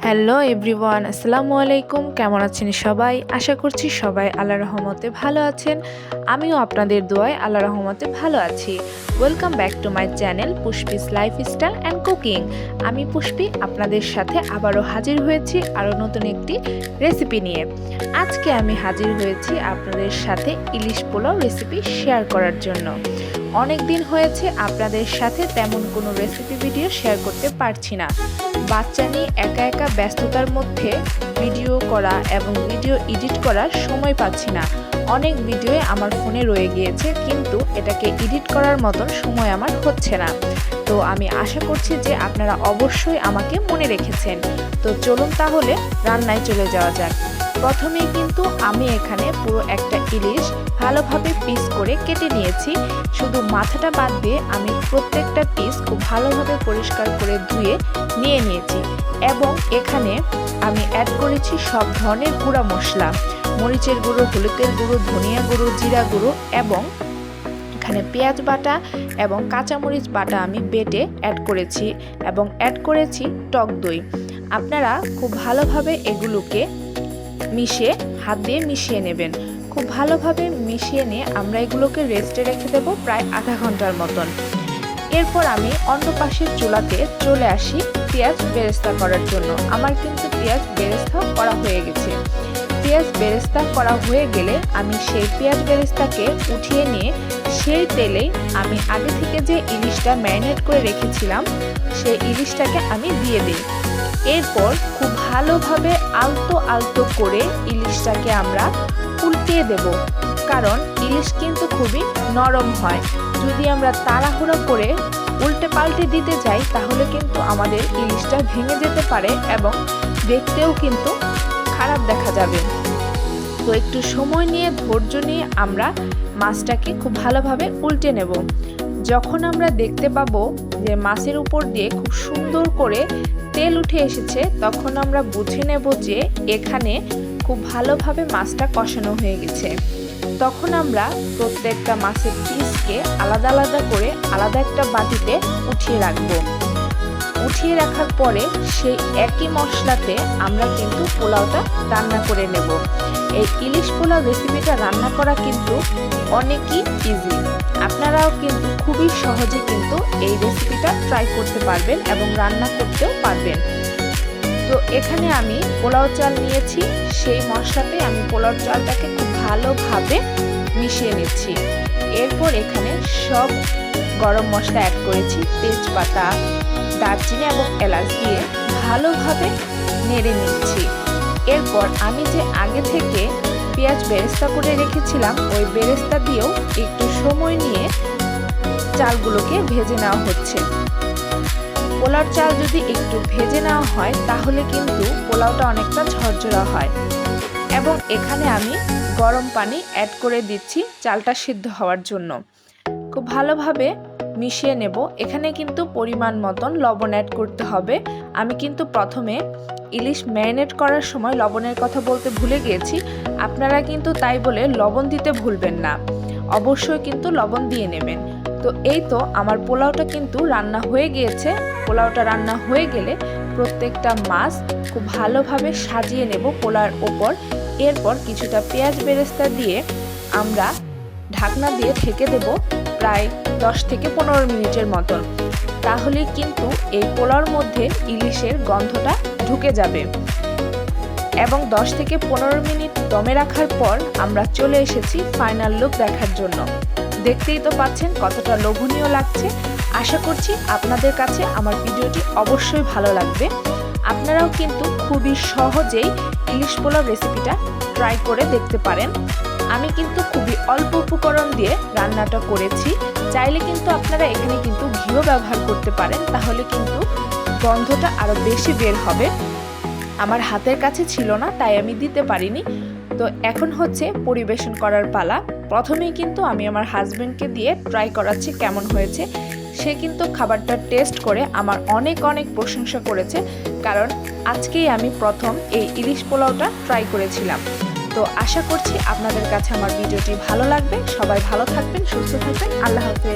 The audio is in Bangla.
হ্যালো এভরিওয়ান, আসসালামু আলাইকুম। কেমন আছেন সবাই? আশা করছি সবাই আল্লাহর রহমতে ভালো আছেন। আমিও আপনাদের দোয়ায় আল্লাহর রহমতে ভালো আছি। Welcome back to my channel Pushpi's lifestyle and cooking. আমি পুষ্পি আপনাদের সাথে আবারও হাজির হয়েছি আরও নতুন একটি রেসিপি নিয়ে। আজকে আমি হাজির হয়েছি আপনাদের সাথে ইলিশ পোলাও রেসিপি শেয়ার করার জন্য। অনেক দিন হয়েছে আপনাদের সাথে তেমন কোনো রেসিপি ভিডিও শেয়ার করতে পারছি না। বাচ্চা নিয়ে একা একা ব্যস্ততার মধ্যে ভিডিও করা এবং ভিডিও এডিট করার সময় পাচ্ছি না। অনেক ভিডিওই আমার ফোনে রয়ে গিয়েছে, কিন্তু এটাকে এডিট করার মতন সময় আমার হচ্ছে না। তো আমি আশা করছি যে আপনারা অবশ্যই আমাকে মনে রেখেছেন। তো চলুন তাহলে রান্নায় চলে যাওয়া যাক। প্রথমেই কিন্তু আমি এখানে পুরো একটা ইলিশ ভালোভাবে পিস করে কেটে নিয়েছি। শুধু মাথাটা বাদ দিয়ে আমি প্রত্যেকটা পিস খুব ভালোভাবে পরিষ্কার করে ধুয়ে নিয়ে নিয়েছি এবং এখানে আমি অ্যাড করেছি সব ধরনের গুঁড়া মশলা, মরিচের গুঁড়ো, হলুদের গুঁড়ো, ধনিয়া গুঁড়ো, জিরা গুঁড়ো এবং এখানে পেঁয়াজ বাটা এবং কাঁচামরিচ বাটা আমি বেটে অ্যাড করেছি এবং অ্যাড করেছি টক দই। আপনারা খুব ভালোভাবে এগুলোকে হাত দিয়ে মিশিয়ে নেবেন। খুব ভালোভাবে মিশিয়ে নিয়ে আমরা এগুলোকে রেস্টে রেখে দেব প্রায় আধা ঘন্টার মতন। এরপর আমি অন্য পাশের চুলাতে চলে আসি পেঁয়াজ বেরেস্তা করার জন্য। আমার কিন্তু পেঁয়াজ বেরেস্তা করা হয়ে গেছে। পেঁয়াজ বেরেস্তা করা হয়ে গেলে আমি সেই পেঁয়াজ বেরেস্তাকে উঠিয়ে নিয়ে সেই তেলেই আমি আগে থেকে যে ইলিশটা ম্যারিনেট করে রেখেছিলাম সেই ইলিশটাকে আমি দিয়ে দিই। এরপর খুব ভালোভাবে আলতো আলতো করে ইলিশটাকে আমরা উল্টিয়ে দেব, কারণ ইলিশ কিন্তু খুবই নরম হয়। যদি আমরা তাড়াহুড়ো করে উল্টে পাল্টে দিতে যাই তাহলে কিন্তু আমাদের ইলিশটা ভেঙে যেতে পারে এবং দেখতেও কিন্তু খারাপ দেখা যাবে। তো একটু সময় নিয়ে ধৈর্য নিয়ে আমরা মাছটাকে খুব ভালোভাবে উল্টে নেব। যখন আমরা দেখতে পাবো যে মাছের উপর দিয়ে খুব সুন্দর করে তেল উঠে এসেছে, তখন আমরা বুঝে নেব যে এখানে খুব ভালোভাবে মাছটা কষানো হয়ে গেছে। তখন আমরা প্রত্যেকটা মাছের পিসকে আলাদা আলাদা করে আলাদা একটা বাটিতে উঠিয়ে রাখবো। উঠিয়ে রাখার পরে সেই একই মশলাতে আমরা কিন্তু পোলাওটা রান্না করে নেব। এই ইলিশ পোলাও রেসিপিটা রান্না করা কিন্তু অনেকই ইজি। আপনারাও কিন্তু খুবই সহজে কিন্তু এই রেসিপিটা ট্রাই করতে পারবেন এবং রান্না করতেও পারবেন। তো এখানে আমি পোলাও চাল নিয়েছি, সেই মশলাতে আমি পোলাও চালটাকে খুব ভালোভাবে মিশিয়ে নিচ্ছি। এরপর এখানে সব গরম মশলা অ্যাড করেছি, তেজপাতা, দারচিনি এবং এলাচ দিয়ে ভালোভাবে নেড়ে নিচ্ছি। এরপর আমি যে আগে থেকে পেঁয়াজ বেরেস্তা করে রেখেছিলাম ওই বেরেস্তা দিয়েও একটু সময় নিয়ে চালগুলোকে ভেজে নেওয়া হচ্ছে। পোলাওর চাল যদি একটু ভেজে নেওয়া হয় তাহলে কিন্তু পোলাওটা অনেকটা ঝরঝরা হয়। এবং এখানে আমি গরম পানি অ্যাড করে দিচ্ছি চালটা সিদ্ধ হওয়ার জন্য। খুব ভালোভাবে মিশিয়ে নেব। এখানে কিন্তু পরিমাণ মতন লবণ অ্যাড করতে হবে। আমি কিন্তু প্রথমে ইলিশ ম্যারিনেট করার সময় লবণের কথা বলতে ভুলে গিয়েছি। আপনারা কিন্তু তাই বলে লবণ দিতে ভুলবেন না, অবশ্যই কিন্তু লবণ দিয়ে নেবেন। তো এই তো আমার পোলাওটা কিন্তু রান্না হয়ে গিয়েছে। পোলাওটা রান্না হয়ে গেলে প্রত্যেকটা মাছ খুব ভালোভাবে সাজিয়ে নেব পোলার ওপর। এরপর কিছুটা পেঁয়াজ বেরেস্তা দিয়ে আমরা ঢাকনা দিয়ে ঢেকে দেব প্রায় 10 থেকে 15 মিনিটের মতন। তাহলে কিন্তু এই পোলাওর মধ্যে ইলিশের গন্ধটা ঢুকে যাবে। এবং 10 থেকে 15 মিনিট দমে রাখার পর আমরা চলে এসেছি ফাইনাল লুক দেখার জন্য। দেখতেই তো পাচ্ছেন কতটা লোভনীয় লাগছে। আশা করছি আপনাদের কাছে আমার ভিডিওটি অবশ্যই ভালো লাগবে। আপনারাও কিন্তু খুবই সহজেই ইলিশ পোলাও রেসিপিটা ট্রাই করে দেখতে পারেন। আমি কিন্তু খুবই অল্প উপকরণ দিয়ে রান্নাটা করেছি। চাইলে কিন্তু আপনারা এখানে কিন্তু ঘিও ব্যবহার করতে পারেন, তাহলে কিন্তু গন্ধটা আরও বেশি বের হবে। আমার হাতের কাছে ছিল না তাই আমি দিতে পারিনি। তো এখন হচ্ছে পরিবেশন করার পালা। প্রথমেই কিন্তু আমি আমার হাজবেন্ডকে দিয়ে ট্রাই করাচ্ছি কেমন হয়েছে। সে কিন্তু খাবারটা টেস্ট করে আমার অনেক অনেক প্রশংসা করেছে, কারণ আজকেই আমি প্রথম এই ইলিশ পোলাওটা ট্রাই করেছিলাম। তো আশা করছি আপনাদের কাছে আমার ভিডিওটি ভালো লাগবে। সবাই ভালো থাকবেন, সুস্থ থাকবেন। আল্লাহ হাফেজ।